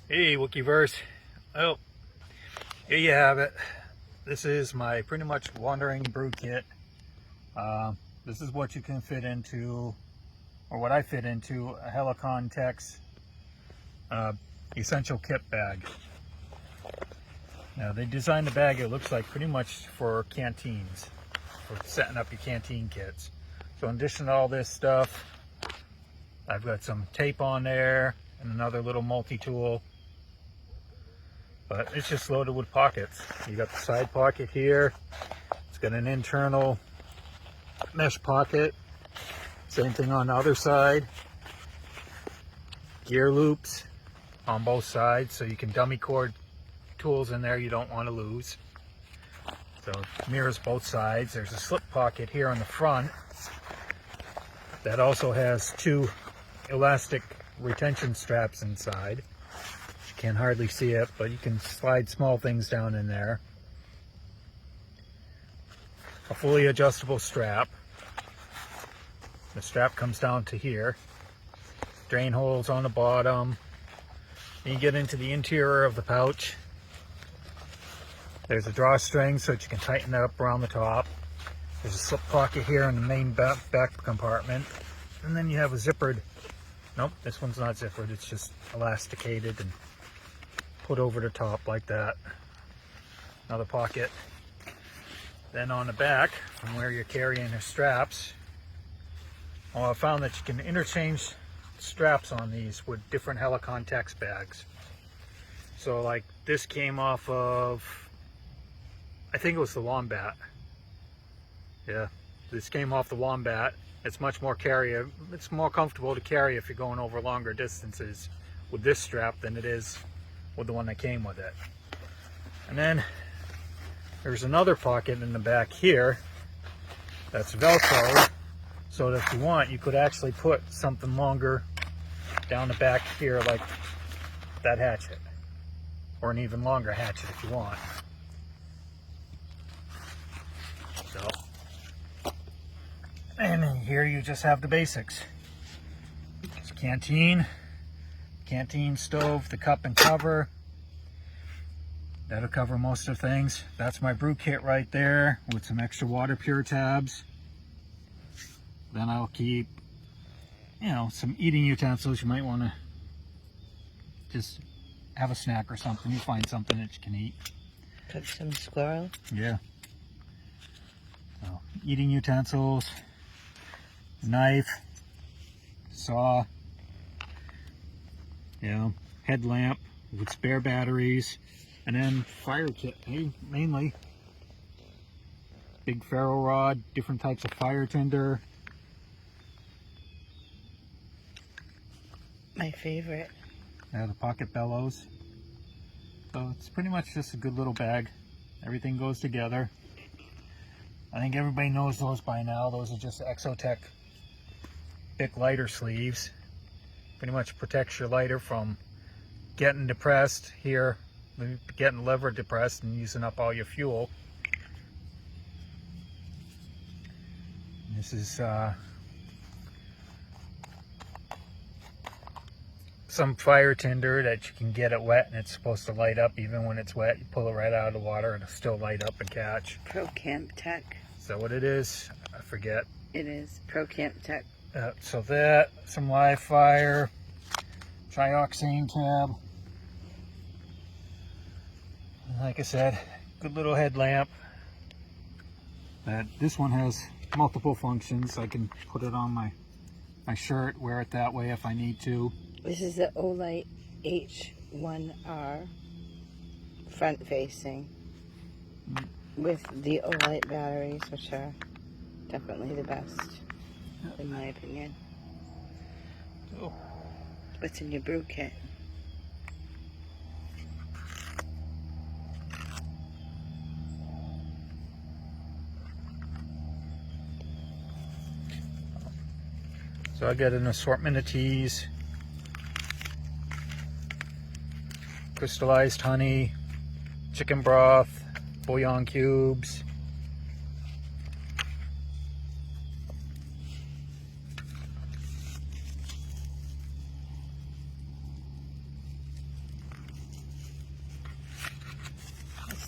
Hey Wookiverse. Oh, here you have it. This is my pretty much Wandering Brew Kit. This is what you can fit into, or what I fit into, a Helikon-tex essential kit bag. Now they designed the bag, it looks like pretty much for canteens, for setting up your canteen kits. So in addition to all this stuff, I've got some tape on there and another little multi-tool. But it's just loaded with pockets. You got the side pocket here. It's got an internal mesh pocket. Same thing on the other side. Gear loops on both sides, so you can dummy cord tools in there you don't want to lose. So it mirrors both sides. There's a slip pocket here on the front that also has two elastic retention straps inside. Can't hardly see it, but you can slide small things down in there. A fully adjustable strap. The strap comes down to here. Drain holes on the bottom. Then you get into the interior of the pouch. There's a drawstring so that you can tighten that up around the top. There's a slip pocket here in the main back compartment. And then you have a zippered, nope, this one's not zippered, it's just elasticated and put over the top like that. Another pocket. Then on the back, from where you're carrying the straps, I found that you can interchange straps on these with different Helikon-tex bags. So like this came off of, I think it was the Wombat. Yeah, this came off the Wombat. It's much more it's more comfortable to carry if you're going over longer distances with this strap than it is with the one that came with it. And then there's another pocket in the back here that's Velcro, so that if you want, you could actually put something longer down the back here, like that hatchet, or an even longer hatchet if you want. So, and then here you just have the basics. It's canteen stove, the cup and cover. That'll cover most of things. That's my brew kit right there with some extra water pure tabs. Then I'll keep, some eating utensils. You might want to just have a snack or something. You find something that you can eat. Cook some squirrel. Yeah. So, eating utensils, knife, saw, headlamp with spare batteries, and then fire kit, mainly. Big ferro rod, different types of fire tinder. My favorite. The pocket bellows. So it's pretty much just a good little bag. Everything goes together. I think everybody knows those by now. Those are just Exotech Bic lighter sleeves. Pretty much protects your lighter from getting depressed here, getting lever depressed and using up all your fuel. This is some fire tinder that you can get it wet, and it's supposed to light up even when it's wet. You pull it right out of the water and it'll still light up and catch. Helikon-tex. Is that what it is? I forget. It is Helikon-tex. So that, some live fire, trioxane tab. Like I said, good little headlamp. This one has multiple functions. I can put it on my shirt, wear it that way if I need to. This is the Olight H1R front facing with the Olight batteries, which are definitely the best in my opinion. Oh. What's in your brew kit? So I got an assortment of teas, crystallized honey, chicken broth, bouillon cubes,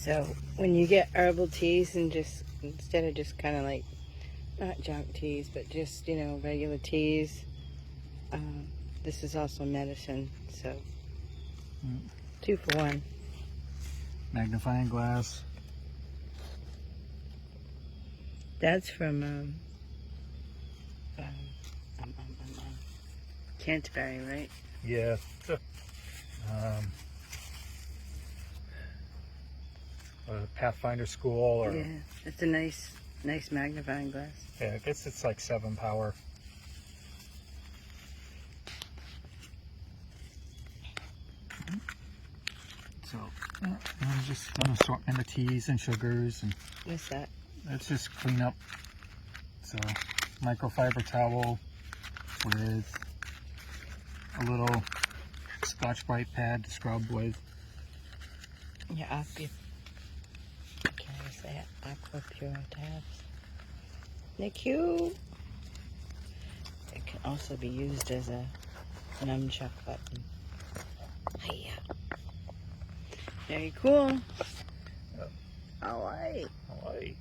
So when you get herbal teas and just, instead of just kind of like, not junk teas, but just, you know, regular teas, this is also medicine. So 2 for 1. Magnifying glass. That's from Canterbury, right? Yeah. Pathfinder School, or Yeah, it's a nice magnifying glass. yeah, I guess it's like 7 power. So, I'm just an assortment of teas and sugars, and What's that? let's just clean up. So, microfiber towel with a little Scotch-Brite pad to scrub with. Yeah, can I say Aqua Pure tabs? They're cute. It can also be used as a nunchuck button. Hiya. Very cool. Yep. Alright. Alright.